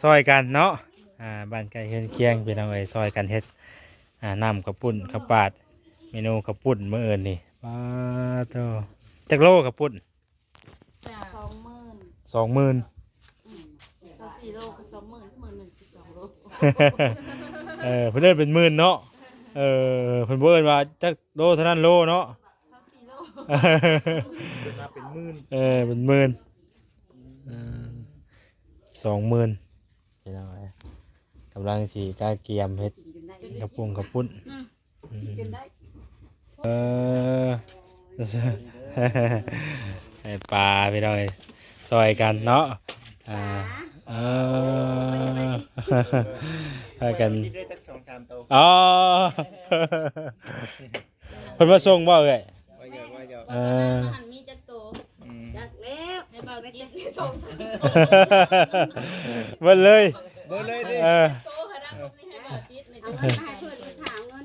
ซอยกันเนาะบ้านใกล้เฮือนเคียงพี่น้องเอ้ยซอยกันเฮ็ดน้ำข้าวปุ้นข้าวปาดเมนูข้าวปุ้นมื้ออื่นนี่ป้าโตจักโลข้าวปุ้น20,000 20,000 ก็4 โลก็20,000 10,000 12 โล เพิ่นเอิ้นเป็นหมื่นเนาะเพิ่นบ่เอิ้นว่าจักโลเท่านั้นโลเนาะ 4 โล เป็นหมื่น เป็นหมื่น20,000พี่น้องเอ้ยกำลังสิกาเกียมเฮ็ดกระปุงกระปุ้นให้ปลาพี่น้องเอ้ยซอยกันเนาะให้กัน คิดได้จัก2-3 โตว อ๋อเพิ่นมาส่งบ่เอ้ย ว่าเยอะ หันมีจักโต จักแล้วให้เบาได้กิน ส่ง เบิดเลย เบิ่เลยดิ โตให้ได้บ่นี่ให้บ่ติดใน เอา จั เงินมาให้เพิ่นถามเงิน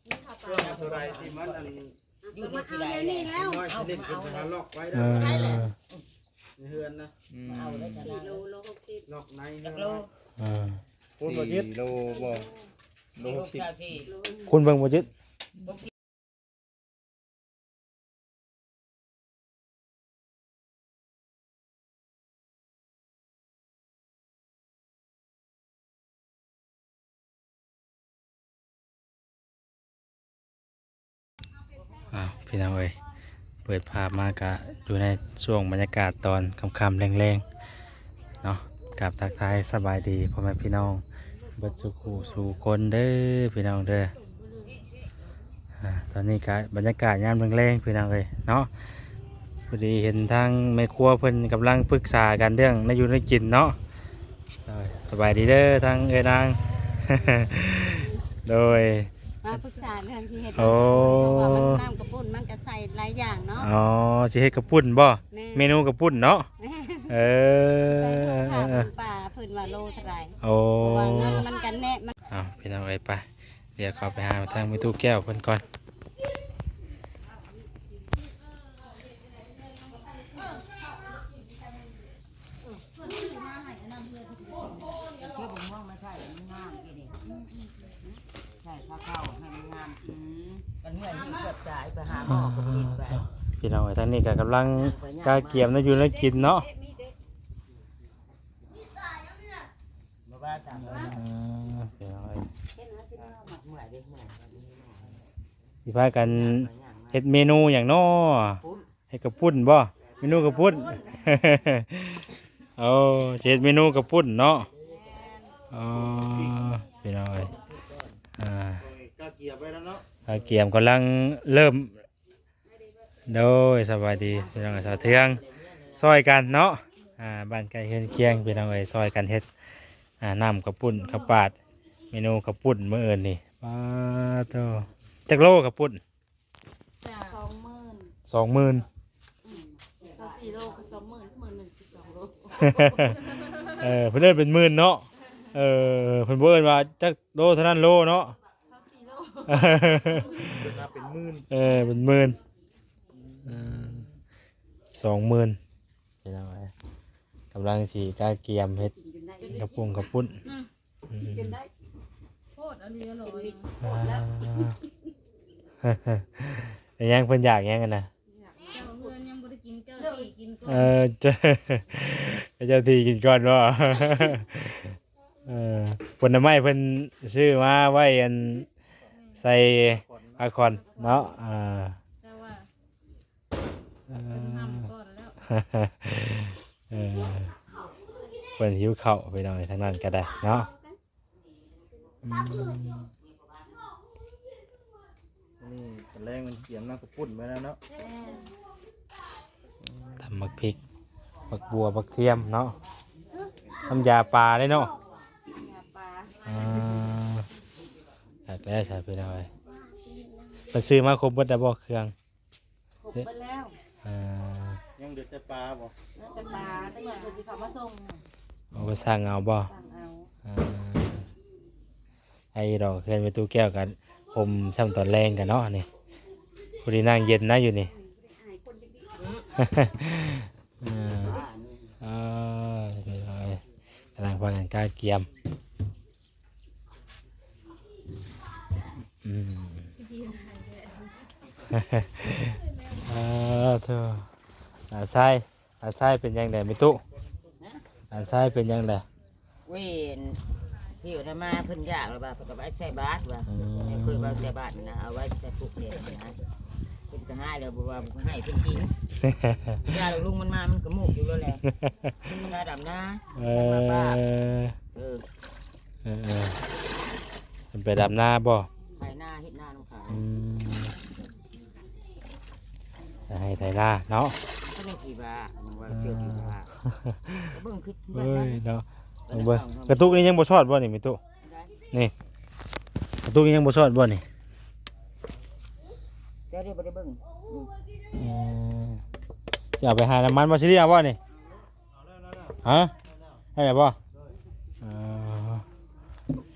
มีค่าป เครื่ ลา องเท่าไรที่มันอัน อยู่มาเอาเดี๋ยวนี้แล้ว น้อยสิเล่นเป็นสถานล็อกไว้ เอ ได้ อ ในเฮือนนะ4 โลโล60 ล็อกในเฮือน โล คูณบ่ยึดโลบ่โล 60 60 คุณเบิ่งบ่จิตพี่น้องเอ้ยเปิดภาพมากะอยู่ในช่วงบรรยากาศตอนค่ำๆแรงๆเนาะกับทักทายสบายดีพ่อแม่พี่น้องเบิดสุขสู่คนเด้อพี่น้องเด้อตอนนี้ก็บรรยากาศยามแรงๆพี่น้องเอ้ยเนาะพอดีเห็นทางแม่ครัวเพิ่นกำลังปรึกษากันเรื่องในอยู่ในกินเนาะสบายดีเด้อทางเอ้ยนาง โดย มาปรึกษาเรื่องที่เฮ็ด โอ้ เพราะว่ามันน้ำกระปุ้นมันก็ใส่หลายอย่างเนาะ อ๋อสิเฮ็ดกระปุ่นบ่ แม่ เมนูกระปุ่นเนาะ แม่ เอ ถาม อ ป่าเพิ่นว่าโลเท่าไหร่ โอ้ เพราะว่าเงินมันกันแน่มัน พี่น้องเอ้ยไปเดี๋ยวเข้าไปหาทางมิตู้แก้วเพิ่นก่อนพี่น้องเอ้ยทางนี้ก็กำลังกาเกียมในอยู่ในกินเนาะพี่น้องเอ้ยสิพากันเฮ็ดเมนูอย่างน้อเฮ็ดกระปุ่นบ่เมนูกระปุ่น เอาเฮ็ดเมนูกระปุ่นเนาะอ๋อพี่น้องเอ้ยก็เกียร์ไว้แล้วเนาะ กาเกียมกำลังเริ่มโดยสวัสดีพี่น้องสาวเทืองซอยกันเนาะบ้านใกล้เฮือนเคียงพี่น้องเอ้ยซอยกันเฮ็ดน้ำข้าวปุ้นข้าวปาดเมนูข้าวปุ้นมื้ออื่นนี่ป้าโตจักโลข้าวปุ้น 20,000 20,000 ก็4 โลก็20,000 12 โล เพิ่นเอิ้นเป็นหมื่นเนาะเพิ่นบ่เอิ้นว่าจักโลเท่านั้นโลเนาะ 4 โล เป็นหมื่น เป็นหมื่น20,000พี่น้องเอ้ยกำลังสิกาเกียมเฮ็ดกระปุงกระปุ้น โคตรอันนี้อร่อย แต่ยังเพิ่นอยากยังกันนะ เจ้าเพื่อนยังบ่ได้กินเจ้าที่กินก่อน เจ้าที่กินก่อนบ่ ผลไม้เพิ่นซื้อมาไว้อันใส่อาคอนเนาะแต่ว่าเป็นน้ำก่อนแล้ว เพิ่นหิวข้าวไปหน่อยทางนั้นก็ได้เนาะ นี่ตอนแรกมันเกียมน้ำกระปุ่นไว้แล้วเนาะ ทำมักพริกมักบัวมักเทียมเนาะทำยาปลาได้เนาะ ปลา อยากได้ใช่ไปหน่อยมันซื้อมาครบหมดแล้วบ่เครื่อง ครบไปแล้ว ยังเดือดแต่ปลาบ่ แล้วแต่ปลาตั้งแต่เพิ่นสิเข้ามาส่ง เอาไปสั่งเอาบ่ สั่งเอา ไอ้ดอกเคลื่อนไปตู้แก้วกันผมช่ำตอนแรงกันเนาะนี่พอดีนั่งเย็นนะอยู่นี่ อายคนดี ไปเลย กำลังพากันกาเกียมเธอหลานชายเป็นยังไงไม่ตู้หลานชายเป็นยังไง เว้นที่อยู่มาเพิ่นยากหรือเปล่าเพิ่นก็ไว้ใส่บาตรว่าเพิ่นว่าใส่บาตรนะเอาไว้ใส่ปุกเนี่ยนะเพิ่นก็ให้แล้วบอกว่าให้เพิ่นกินยาลุงมันมามันก็มูกอยู่แล้วแหละมันก็ดำนะมาป้าเป็นไปดำหน้าบ่ ไถหน้าเฮ็ดหน้าน้องขา จะให้ไทยหน้าเนาะ ก็เรียกกี่บามันว่าเชื่อกี่บาเบิ่งคือ เฮ้ยเนาะเบิ่งกระตุกนี่ยังบ่ชอดบ่นี่มีตุนี่กระตุกนี่ยังบ่ชอดบ่นี่ เดี๋ยวบ่ได้เบิ่ง จะเอาไปหาน้ำมันบ่สิได้เอาบ่นี่ฮะให้ได้บ่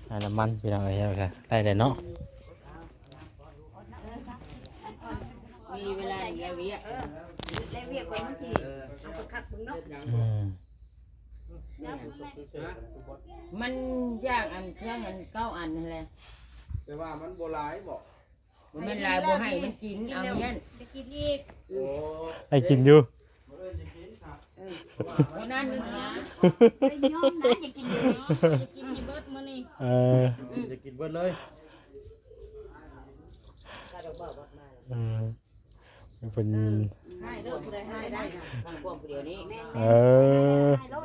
หาน้ำมันพี่น้องเอ้ยได้เลยเนาะ มีเวลาอีกแล้ววิอ่ะ แล้วเวียกคนมันสิเอาไปคัดเบิ่งเนาะ มันย่างอันเครื่องอันเก้าอันนั่นแหละ แต่ว่ามันโบราณบอก บ่แม่นลายบ่ให้มันกินเอาเงี้ย จะกินอีก โอ้ ได้กินอยู่ เพราะนั้นนะ ไปยอมนะอย่ากินเดี๋ยวนี้ จะกินยีเบิร์ดมื้อนี้ จะกินเบิดเลย เป็น ให้เด้อผู้ใดให้ได้ ทางพวกเดียวนี้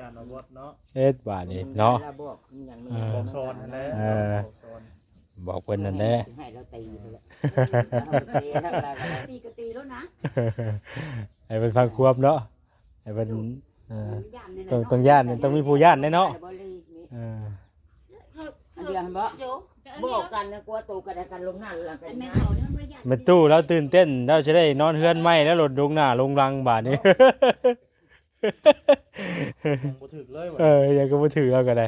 การเอาวัดเนาะ เฮ็ดบาทนี่เนาะ เราบอกอย่างนี้ บอกซอนนั่นแหละ บอกเพิ่นนั่นแหละ ให้เราตีไปแล้ว ตีก็ตีแล้วนะ ให้เพิ่นฟังควบเนาะให้เพิ่นต้องย่านต้องมีผู้ย่านแน่เนาะ อันเดียวบ่ โย บอกกันนะกลัวตูกันกันลงหันหลังกัน แม่เขาเนี่ยมันบ่อยาก แม่ตู้แล้วตื่นเต้นแล้วสิได้นอนเฮือนใหม่แล้วรถลงหน้าลงรังบาดนี้ บ่ถึกเลย ยังก็บ่ถือเอาก็ได้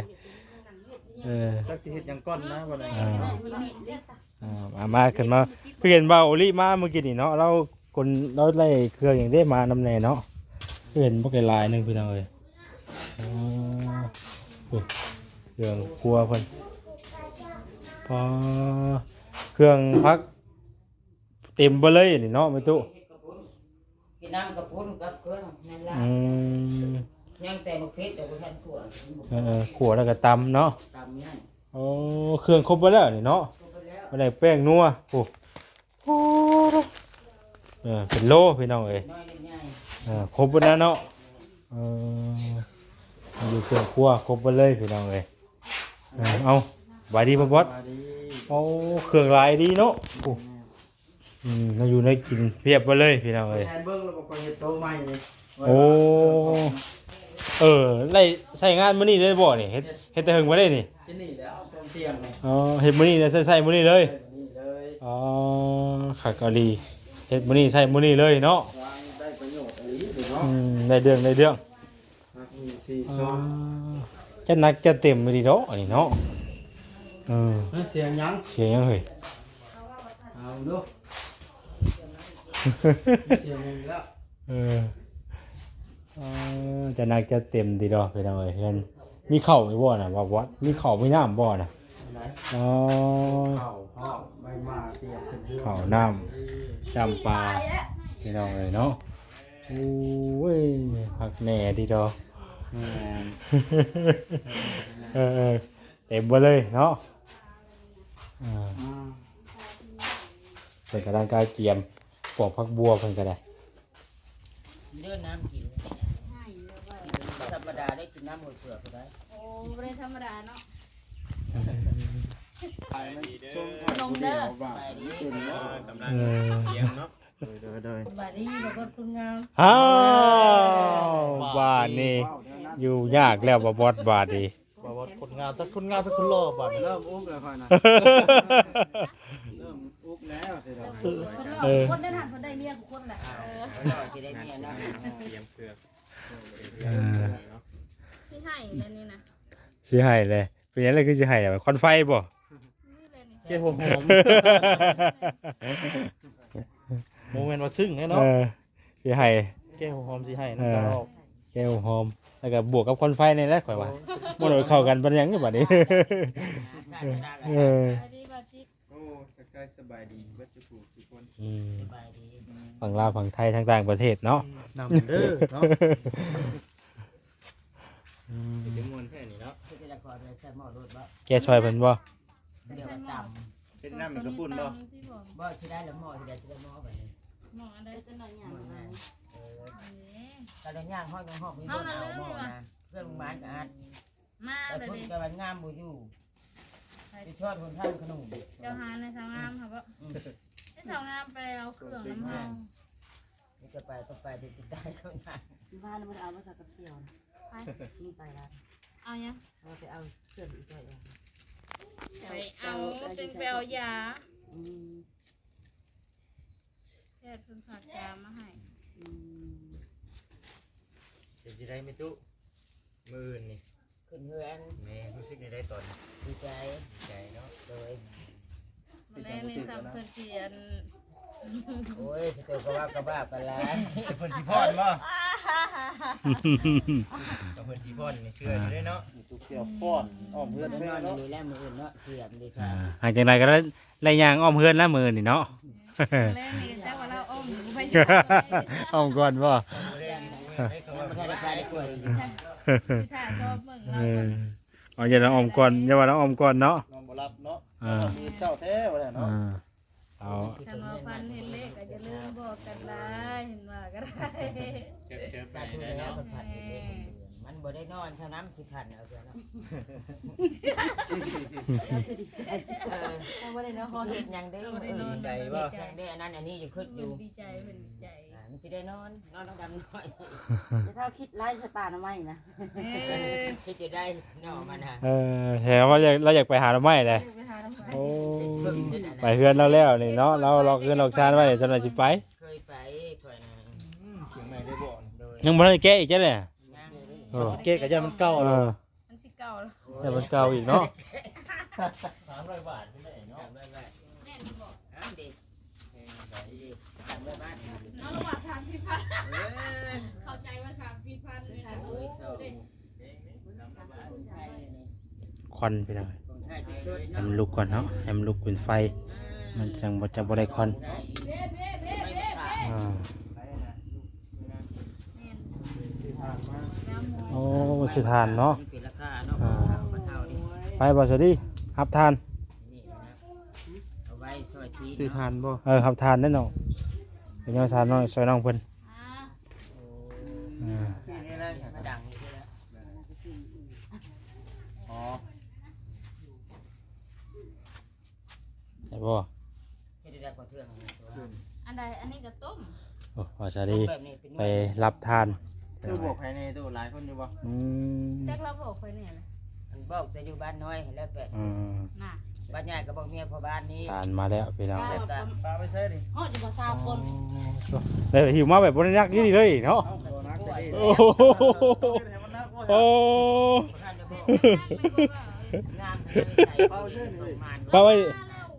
จักสิเฮ็ดหยังก่อนนะวันนี้ มาขึ้นมาเพื่อนบ่าวโอลิมาเมื่อกี้นี่เนาะเราคนเราไล่เครื่องอย่างได้มานำแน่เนาะเพื่อนบ่ไกลลายนึงพี่น้องเอ้ยเครื่องครัวเพิ่นพอเครื่องพักเต็มไปเลยนี่เนาะแม่ตู้ กินน้ำกับพุ่นกับเครื่องนั่นละยังแต่มะเขือแต่ว่าท่านขัว ขัวแล้วก็ตำเนาะ ตำนั่น โอ้เครื่องครบไปแล้วนี่เนาะบ่ได้แป้งนัวโอ้เป็นโลพี่น้องเอ้ย น้อยใหญ่ ครบไปแล้วเนาะอยู่เครื่องครัวครบไปเลยพี่น้องเอ้ยเอาบายดีพ่อบอสเอาเครื่องหลายดีเนาะเราอยู่ในกินเพียบไปเลยพี่น้องเอ้ย แทนเบิ่งแล้วก็เฮ็ดโตใหม่นี่ โอ้ไล่ใส่งานมื้อนี้เลยบ่นี่เฮ็ดแต่เฮิงบ่ได้นี่ ที่นี่แล้วตอนเที่ยงนี่ อ๋อเฮ็ดมื้อนี้เลยใส่มื้อนี้เลย นี่เลย อ๋อขักกะลีเฮ็ดมื้อนี้ใส่มื้อนี้เลยเนาะ วางได้ประโยชน์อีหลีเนาะ ได้เรื่องมี4ซอง จะหนักจะเต็มมื้อนี้เนาะอันนี้เนาะเสียงยัง เสียงยังเฮ้ย เอาดูเสียงยังแล้ว จะหนักจะเต็มดีดอกพี่น้องเอ้ยเพิ่นมีข้าวอีบ่น่ะว่าวัดมีข้าวมีน้ำบ่น่ะ ไหน อ๋อ ข้าวใบมาเตรียมขึ้นเรือ ข้าวน้ำจำปลาพี่น้องเอ้ยเนาะโอ้ยผักแหน่ดีดอกเต็มไปเลยเนาะเป็นกำลังกายเกียมปอกผักบัวเพิ่นก็ได้ เดินน้ำกินธรรมดาได้กินน้ำหัวเสือก็ได้ โอ้บ่ได้ธรรมดาเนาะ ลงเด้อ ไปดี กำลังเลี้ยงเนาะเด้อ ไปดีแล้วก็คุณงาม อ้าวบาทนี่อยู่ยากแล้วบ่บอดบาทนี่ บอกว่าคนงานถ้าคนงานถ้าคนรอบัดเริ่มอุ้มแล้วค่อยนะเริ่มอุ้มแล้วสิเรา คนได้ทานคนได้เมียทุกคนแหละ จะได้เนี่ยนะ เตรียมเกลือ สิให้แล้วนี่นะ สิให้เลยเป็นยังไงคือสิให้ควันไฟบ่ นี่เลยนี่ เกี่ยวหอมโมเมนต์ว่าซึ้งแน่เนาะ สิให้ แก้วหอมสิให้น้ำตาออก แก้วหอม แล้วก็บวกกับควันไฟนี่แหละข่อยว่าบ่ได้เข้ากันปานหยังอยู่บัดนี้ เออ สวัสดีบาจิก โอ้สกายสบายดีเบิดทุกผู้ทุกคน อืม สบายดี ฝั่งลาวฝั่งไทยทั้งต่างประเทศเนาะ นำเด้อเนาะ อืม จะม่วนแท้นี่เนาะ ที่ละครเลยแซ่บหม้อรถบ่ แกช่วยเพิ่นบ่ เดี๋ยวมันต่ เป็นน้ำมันกระปุ้นบ่ ที่บอก ำบ่ที่ได้ละหม้อที่ได้หม้อแบบนี้ หมออะไร ตัวหน่อยอย่าง หม้อ นั้ นั้น น ตอนย่างห้อยยังหอกมีบ่เอาหม้อนะเพื่อนบ้านก็อัด มา แต่ เลย พุ่น ดิ ก็วันงามบ่อยู่ที่ชอบคนท่านขนม เจ้าหาในสาวงามครับว่าไอ้สาวงามไปเอาเครื่องน้ำมัน นี่ก็ไปติดใจเขาหน้า บ้านมันเอามาจากกับเสี่ยวนี่ไปแล้ว เอาเนี่ย เราไปเอาเสื้ออีกด้วย ไปเอาเป็นไปเอายาแพทย์เพิ่งฝากยามาให้ เป็นสิได้ไม่ตุมื้ออื่นนี่ ขึ้นเฮือน แม่รู้สึกได้ตอน ดีใจ ใจเนาะ โดย มาแรกในซ้ำเพิ่นเปลี่ยน โอ้ยเจ้าก็ว่ากระบ้าไปแล้ว เพิ่นสิพรบ่เพิ่นสิพรนี่เชื่ออยู่ได้เนาะตุกเกี่ยวฟ้อนอ้อมเพื่อน น แม่ อน เนาะ อยู่แล้วมืออื่นเนาะเสียบดี อ่า ค่ะ หลังจากนั้นก็ได้ย่างอ้อมเฮือนแล้วมื้อนี่เนาะ แรกนี่แต่ว่าเราอ้อมอยู่ไป อ้อมก่อนบ่ ยังไม่ได้ไปได้กล้วย ถ้าชอบมึง เอ เรา อเอาอย่าเราอ้อมก่อนอย่าว่าเราอ้อมก่อนเนาะ นอนบ่หลับเนาะ อ่า มีเจ้าแท้ว่าแล้ว อ่า เนาะ เอา คันว่าพันเห็นเลขก็จะลืมบอกกันได้เห็นว่าก็ได้ เชิญไป ตาดู ได้ แล้ว เนาะ มันผัดอยู่เลยมันบ่ได้นอนเท่านั้นสิผัดเอาเถอะเนาะเอาไว้เลยเนาะ เฮ็ดยังได้ บ่ได้นอน ใจ เฮ็ ว่า ดยังได้อันนั้นอันนี้อยู่ขึ้นอยู่ ดีใจเป็นดีใจ มันสิได้นอนต้องดำน้อย จะเท่าคิดไล่สตาร์น้ำไม้นะ คิดจะได้นอนมันฮะ เออแถมว่าเราอยากไปหาเราไม่เลย ไปหาน้ำไป โอ้ไปเฮือนเราแล้วนี่เนาะเราล็อกเฮือนล็อกชานไว้จนว่าสิไป เคยไปข่อยนะ เขียงใหม่ได้บ่โดย ยังบ่ทันได้แก้อีกจ้ะเลย นั่ง โอ้ เก๊กก็ยังมันเก่า เอ เนาะ อ มันสิเก่าแล้ว แต่มันเก่าอีกเนาะ 300 บาทขึ้นได้เนาะ จำได้ไหม แม่นบอก อ้าวดิจำได้บ้าน น้องระหว่าง30,000เข้าใจว่า30,000เลยนะ โอ้ยโซ่ ควันไปเลย คนไทยที่ชุด ให้มันลุกก่อนเนาะให้มันลุกเป็นไฟ มันจังจะบ่ได้ควันอ่า โอ้สิทานเนาะ เป็นราคาเนาะมันเท่านี้ ไปบ่สวัสดีรับทาน นี่นะเอาไว้ช่วยที สิทานบ่ รับทานแน่นอนเป็นยังทานน้องช่วยน้องเพิ่นอ่า ที่นี่แหละ มาดังนี่แล้ว อ๋อ ได้บ่ ให้ได้กว่าเทื่อง อันใดอันนี้ก็ต้ม โอ้ว่าสวัสดี แบบนี้เป็น ไปรับทาน คือบอกภายในตู้หลายคนอยู่บ่ อืม แจ็คเราบอกคอยเนี่ยเลย มันบอกจะอยู่บ้านน้อยแล้วแต่ อืม น่ะ บ้านใหญ่ก็บอกเมียพอบ้านนี้ ทานมาแล้วพี่น้อง แล้วก็ ปลาไปใช้ดิ ฮอดจะมาซาคน เลยหิวมาแบบบ่ได้นักนี่เลยเนาะ เอาตัวนักจะดี โอ้โห ให้มันนักบ่ โอ้ ท่านจะบอก งาม งามใส่เป้าเชื่อหนึ่งมัน ป้าไว้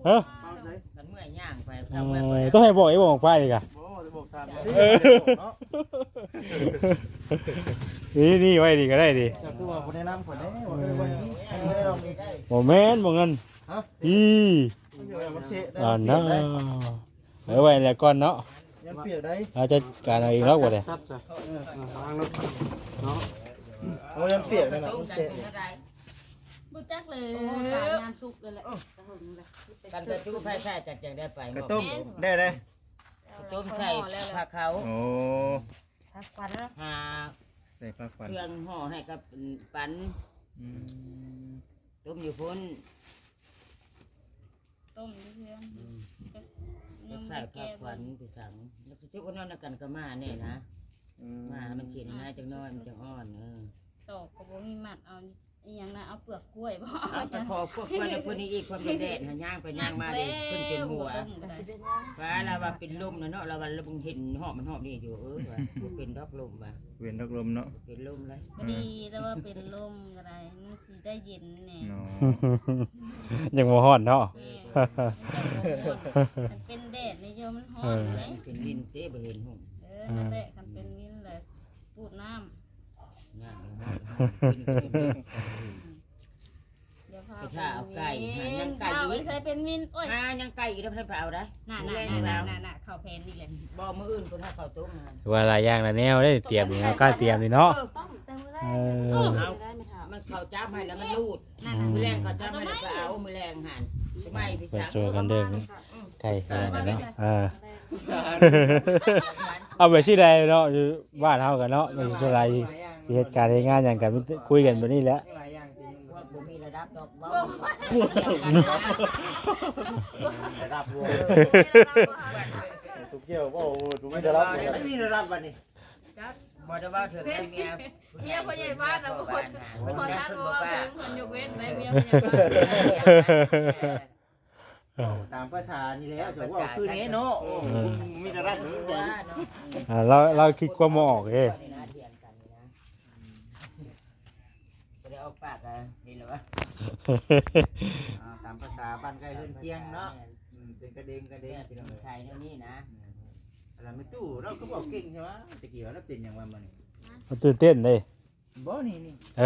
ฮะ เอาใช้ กันเมื่อย่างไป เอ ทำเมื่อไป อต้องให้บอกไอ้บอกป้าอีกอ่ะ บ่จะบอกตาม เออ เนาะ นี่ไว้ดีก็ได้ดิ ก็คือว่าคนแนะนำคนนี้ว่าวันนี้ให้เรามี บ่แม่นบ่เงิน ฮะ อี มันเชะ อ่านะเอาไว้แล้วก่อนเนาะ ยังเปียกได้ เราจะการเอาเองแล้วบ่ได้ ครับจ้ะวางรถเนาะโอ้ยังเปียกเลยนะ ตู้ มัน กัน เชะ เป็นอะไร บุจักเลย โอ้ตายน้ำซุปเลยแหละกระหึ่มเลย กันจะตู้ไผ่ใส่จัดจังได้ไป กระต้มได้ได้ ต้มใส่ผักเขา โอ้ ทักฟันแล้ว หา ใส่ปลาควัน เครื่องห่อให้กับปันต้มอยู่พุ่น ต้มเพื่อน ใส่ผักขวัญไปสั่งแล้วจะวันนั้นกันก็มาเนี่ยนะมามันเฉียดง่ายจังน้อยมันจะอ่อนตอกก็บ่มีมัดเอาอีหยังนะเอาเปลือกกล้วยบ่ เอาจะขอพวกคนคนนี้อีกความแดดหาย่างไปย่างมาเลยขึ้นเป็นหัว ฟ้าเราว่าเป็นลมนะเนาะเราว่าเราเห็นหอบมันหอบนี่อยู่ว่าเป็นดอกลมว่ะ เวียนดอกลมเนาะ เป็นลมเลย พอดีแล้วว่าเป็นลมก็ได้มันสิได้เย็นแน่ เนาะ ยังบ่ฮ้อนเนาะ แม่มันจะบ่ฮ้อนมันเป็นแดดนี่เยอะมันฮ้อนเลย เป็นดินเต้บ่เห็นหุ่น นั่นแหละคันเป็นวินเลยปูดน้ำ ย่าง เดี๋ยวพา ไปถ้าเอาไก่หายังไก่ เอา อี ไว้ ก ใช้เป็นมินโอ้ย ยังไก่อีกแล้วเพิ่นไปเอาได้ น่ะเข้าแพนอีกแล้ว บ่มื้ออื่นเพิ่นให้ข้าวต้มมา ว่าหลายอย่างหลายแนวได้เตรียมนี่เนาะกล้าเตรียมนี่เนาะ ต้องเติมเลย เออ มันข้าวจ้าให้แล้วมันรูด นั่น มื้อแรงข้าวจ้าให้แล้วก็เอามื้อแรงหั่นสมัยพี่ เปิด จ๋า ช่วยกันเด้อไก่อะไรเนาะเอาไปที่ใดเนาะอยู่บ้านเฮากันเนาะไม่ใช่ส่วนไรสิเหตุการณ์เหตุงานหยังกันคุยกันแบบนี้แหละ หลายอย่างจริง ว่าบ่มีระดับดอกบ่ ระดับรวมทุกเกี่ยวว่าดูไม่ได้รับไม่มีได้รับวันนี้ บ่ได้ว่าเถิดเมีย เมียพ่อใหญ่บ้านนะคนคนท่านว่าเพิ่งคนยกเว้นในเมียพ่อใหญ่บ้าน ตามภาษานี่แล้วจะว่าคือนี้เนาะมีได้รับนี่แต่ เราคิดความบ่ออกเด้ นี่นะเถียงกันนี่นะบ่ได้เอาปากอ่ะนี่แหละวะ ตามภาษาบ้านใกล้เรือนเคียงเนาะเป็นกระเด้งที่เรา ใช่เท่านี้นะ อะไรไม่ตู้เราก็บอกเก่งใช่ไหมตะกี้เราเป็นอย่างว่ามัน มันตื่นเต้นเด้ บ่นี่ เอ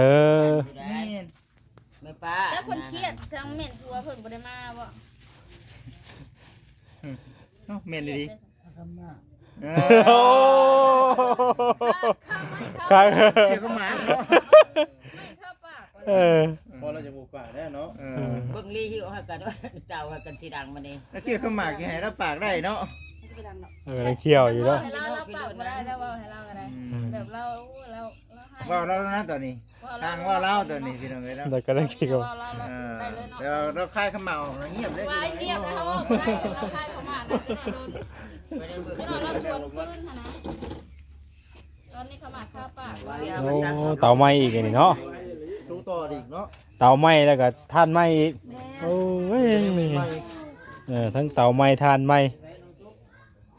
อ นี่ ไม่ป้า แล้วคนเครียดช่างเหม็นทัวเพิ่งบ่ได้มาบ่ เนาะเมนดี โอ้ครับ เกี่ยวกับหมาเนาะ ไม่เข้าปาก เออ พอเราจะบุกป่าได้เนาะ เบิ่งลี่ที่เอาให้กันว่าเจ้าให้กันสิดังมานี่ แล้วเกี่ยวกับหมากี่ให้เราปากได้เนาะ เออเขี้ยวอยู่แล้ว ให้เราปากบ่ได้แล้วว่าให้เราก็ได้แบบเราให้ ว่าเรานะตอนนี้ทางว่าเราตอนนี้พี่น้องเลยเนาะ แต่ก็ต้องคิดว่า ได้เลยเนาะ เดี๋ยวเราคายขมเหาเงียบเลย วายเงียบเลยเขาบอกได้เราคายเขามานะไม่ได้เบิ่ง พี่น้องเราชวนขึ้นนะตอนนี้เขามาข้าวปากว่า โอ้เตาไหม้อีกอันนี่เนาะ ดูต่ออีกเนาะ เตาไหม้แล้วก็ท่านไหม้อีกโอ้ยทั้งเตาไหม้ท่านไหม้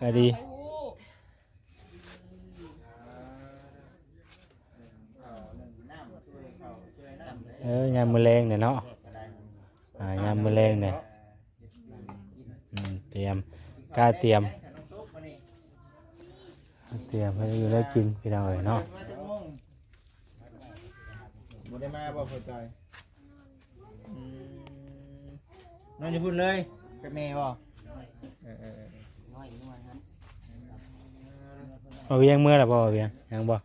ก็ดียามมื้อแลงเนี่ยเนาะยามมื้อแลงเนี่ยเตรียมกล้าเตรียมให้อยู่ได้กินพี่น้องเอ้ยเนาะ บ่ได้มาบ่พอใจนอนอยู่พุ่นเลยกับแม่บ่ น้อยนวลนั้น เอาเวียงเมื่อล่ะบ่เอาเวียงยังบ่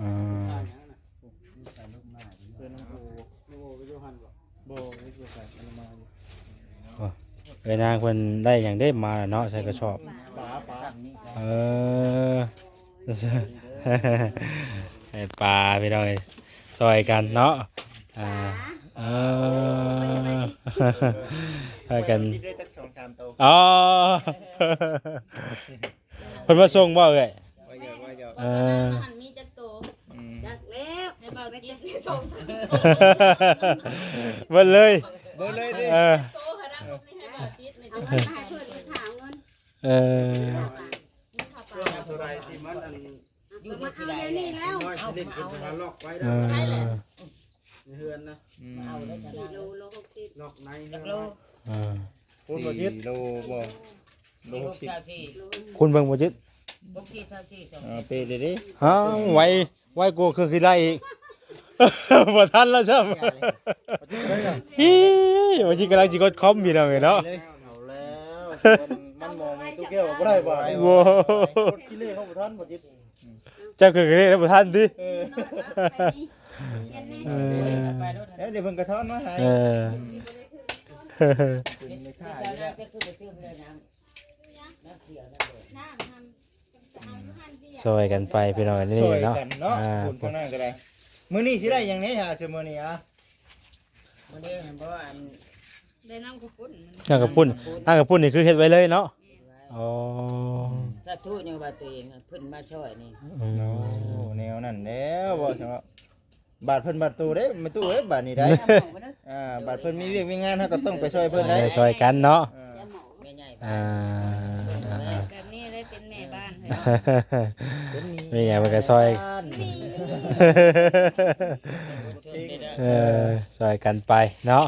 อ่า เพิ่นน้องโอ้ไปอยู่หั่นบ่ไม่ช่วยใส่มันมาอยู่ เอ้ยนางเพิ่นได้หยังได้มาแล้วเนาะใส่กระสอบ ป๋า เออ ให้ปลาพี่น้องเอ้ยซอยกันเนาะเออพากัน คิดได้จัก2-3โต อ๋อเพิ่นมาส่งบ่เอ้ย ว่าเยอะ เออ หันมีจักโต จากแล้ว ในเบาติดส่ง เบิดเลย เบิ่เลยดิ เออ โตขนาดนี้ให้เบาติดใน เอา จัง เงินมาให้เพื่อนไปถามเงิน เออ ตัวใดที่มันอัน อยู่ใน มา ที่ เอา ใด เดี๋ยว แห นี้ ละ แล้ว น้อยสิเล่นเป็นทางล็อกไว้ เอ ได้ อ ในเฮือนนะ เอาได้จะ 4 ได้ โล60 ล็อกใน จักโล เออ 4โลบ่โล ลูก 60 ชาวที่ คุณเบิ่งบ่จิต ลูกที่ชาวที่สอง เปเลยดิ ฮะไวกว่าคือคือได้อีก บ่ทันแล้วใช่ไหมฮิวันนี้กำลังจิกดคอมพี่น้องเอ้ยเนาะ เอาแล้วมันมองตู้แก้วบ่ได้บ่ โว้ กดขี้เล่เขาบ่ทันบ่จิต เจ้าคือคือได้บ่ทันติ เออ เออ ไปรถ เดี๋ยวเพิ่นกระท้อนมาให้ เออ เป็นไม่ค่า เจ้า อยู่ น่า แล้ว จะคือไปซื้อเลยน้ำเขียวน้ำเดือด น้ำทำเอาอยู่หันพี่ ซอยกันไปพี่น้องนี่ ช่วย เนาะ กันเนาะคุณข้างหน้าก็ได้มื้อนี้สิได้อย่างนี้ฮะมื้อนี้อ่ะ วันนี้เห็นบอกว่า ได้น้ำกระปุ้น นั่งกับปุ่นนี่คือเฮ็ดไว้เลยเนาะอ๋อ ถ้าทูตยังว่าตัวเองเพิ่นมาช่วยนี่ โอ้แนวนั้นแล้วบ่ใช่ว่าบาทเพิ่นบาทตู้เด้ไม่ตู้เด้บาทนี้ได้บาทเพิ่นมีเวียกมีงานเฮาก็ต้องไปช่วยเพิ่นได้ ซอยกันเนาะ แม่ใหญ่ อ่า แบบนี้ได้เป็นแม่บ้าน ไม่ไงมันก็ซอย ซอยกันไปเนาะ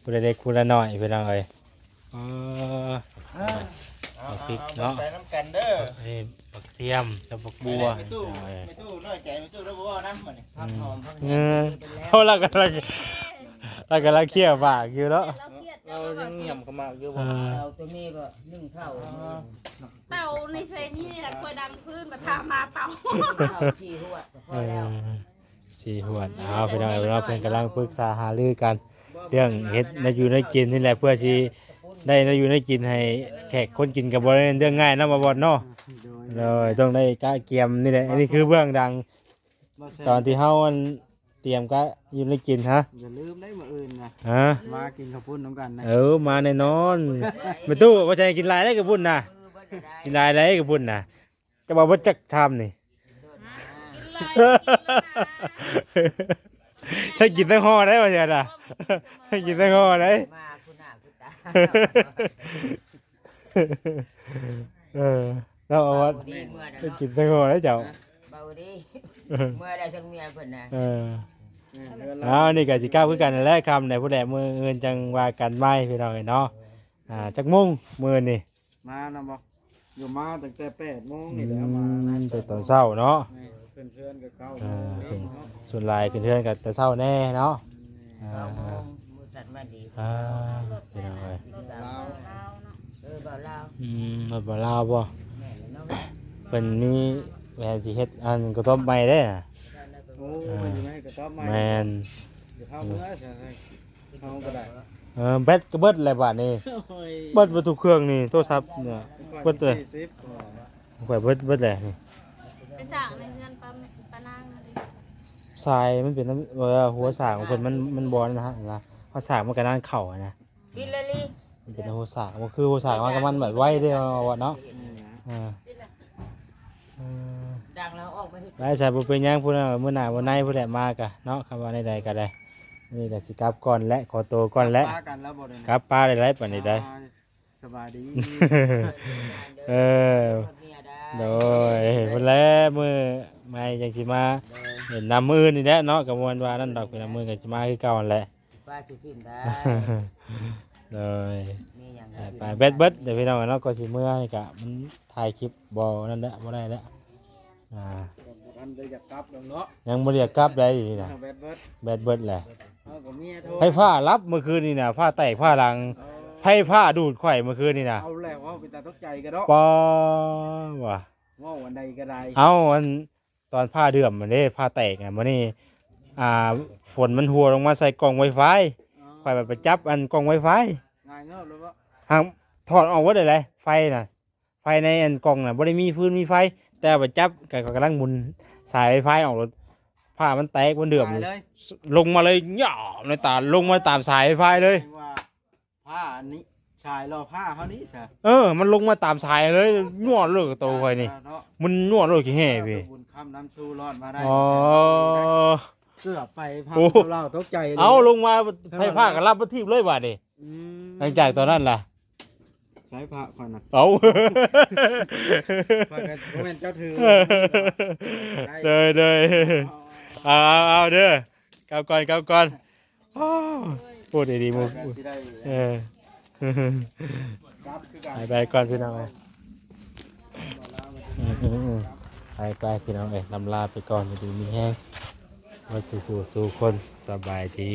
ผู้ใดเด็กผู้ละน้อยพี่น้องเอ้ยอ๋อ เอาพริกเนาะใส่น้ำกันเด้อ ให้ บักเทียมกับบักบัว ไม่ตู้น้อยใจไม่ตู้แล้วบ่ว่านะมันนี่ ผักหอมผัก เอ แห้ง อเขาเรากำลังเคี่ยวปากอยู่เนาะ เราเครียด เรา เรา ยังหย่ำกระมาอยู่บ่ เราตัวนี้ก็นึ่งข้าว เต่าในเซนี่แหละคอยดังพื้นมาทามาเต่า ข้าวที่หัวพอ เอ แล้ว อสี่หวดเอาไปหน่อยเราเพิ่นกำลังปรึกษาหารือกัน เรื่องเฮ็ดในอยู่ในกินนี่แหละเพื่อสิได้ในอยู่ในกินให้แขกคนกินกับบ่ได้เรื่องง่ายเนาะบ่บ่เนาะเลยต้องได้กะเกียมนี่แหละอันนี้คือเบื้องดังตอนที่เฮาอันเตรียมกะอยู่ในกินฮะ อย่าลืมได้มื้ออื่นนะ ฮะ มากินข้าวปุ้นน้ำกันนะ มาแน่นอนไม่ตู้ว่าจะให้กินหลายได้กับบุญน่ะกินหลายได้กับบุญน่ะจะบอกว่าจักทำนี่ ให้กินทั้งห่อได้ป่ะเจ้าน่ะให้กินทั้งห่อได้ มาคุณหน้าคุณตา เราเอาว่า ดีเมื่อ ให้กินทั้งห่อได้เจ้า เบาดีเมื่อได้ทั้งเมียเพิ่นนะ เอานี่ก็สิก้าวคือกันนั่นแหละคำในผู้ใดมือเงินจังว่ากันไม่พี่น้องเนาะจักมุ่งมือนี่ มานะบ่อยู่มาตั้งแต่8 โมงนี่แหละมา แต่ตอนเช้าเนาะ เพื่อนๆก็เข้า ส่วนลายเพื่อนๆกับแต่เช้าแน่เนาะ เราโมงมือสัตว์มาดี พี่น้องเอ้ย ลาว เบาลาว รถบ่ลาวบ่ แม่เนาะ เพิ่นมีแม่นสิเฮ็ดอันก็ต้มใหม่ได้น่ะ โอ้ยอยู่ไหนก็ตอบมา แม่น เดี๋ยวเข้าเมื่อใช่เข้าก็ได้ แบตก็เบิดแล้วบัดนี้ โอ้ย เบิดบ่ทุกเครื่องนี่โทรศัพท์เนี่ยเบิดเลย 40 ข่อยเบิดแล้วนี่ ไปสั่งในเงินปลานาง ทรายมันเป็นน้ำหัวสากของเพิ่นมันบ่นะฮะนะหัวสากมันก็นั่นเข้าอะนะ บิลลลี่ มันเป็นหัวสากมันคือหัวสากมันก็มันแบบไว้เด้อว่าเนาะอ่า ดังแล้วออกไป ได้ใส่บ่เป็นหยังผู้นั้นมื้อหน้าบ่ในผู้ใดมากะเนาะคำว่าใดๆก็ได้นี่ก็สิกลับก่อนและขอตัวก่อนและ ปากันแล้วบ่ได้ กลับป้าได้ไรปานนี้ได้ สบายดี เออโดยพุ่นแล้วมื้อใหม่จังสิมาเห็นนำมื้อนี่แหละเนาะก็ม่วนว่านั่นดอกเป็นนำมื้อก็สิมาคือเก่านั่นแหละ ป้าจุทิมได้ โดย มีอย่าง ไปเบ็ดเบิดเดี๋ยวพี่น้องเนาะก็สิเมื่อให้กะมันถ่ายคลิปบ่นั่นแหละบ่ได้แล้วอันได้อยากกลับแล้วเนาะ ยังบ่เรียกกลับได้อยู่นี่นะ แบดเบิด แบดเบิดแหละ เอากับเมียโทร ไผผ้ารับเมื่อคืนนี่น่ะผ้าแตกผ้าหลังไผผ้าดูดข่อยเมื่อคืนนี่น่ะ เอาแล้วว่าไปตาตกใจกันเนาะ ปอว่ะ ว่าวันใดก็ได้ เอาอันตอนผ้าเดือมมันเด้ผ้าแตกน่ะมื้อนี้ฝนมันหัวลงมาใส่กล่อง Wi-Fi ข่อยไปจับอันกล่อง Wi-Fi ง่ายเนาะหรือว่า หางถอดออกว่าได้เลยไฟน่ะไฟในอันกล่องน่ะบ่ได้มีฟืนมีไฟ แต่ไปจับก็กำลังหมุนสายไฟฟ้าออกรถผ้ามันแตกมันเดือม ตายเลย ลงมาเลยย่อในตาลงมาตามสายไฟฟ้าเลย ว่าผ้าอันนี้ชายรอผ้าเขานี้ใช่ มันลงมาตามสายเลยนวดเลยกับตัวไฟนี่ เนาะ มันนวดเลยกี่แห่พี่ บุญคำน้ำชูรอดมาได้ อ๋อ เกือบไปพัง โอ้ เราตกใจเลย เอาลงมาไฟฟ้าก็รับมาทีบเลยบาดนี่ อืม หลังจากตอนนั้นล่ะ ใช้ผ้าก่อนนะ เอา ผ้ากันโมเมนเจ้าถือ เลยเอาเด้อกลับก่อนอ้าวพูดดีๆมุก สิได้ เออ รับคือกัน ไปก่อนพี่น้องเอ้ยไปพี่น้องเอ้ยลำลาไปก่อนดีมีแห้งวัดสู่ผู้สู่คนสบายดี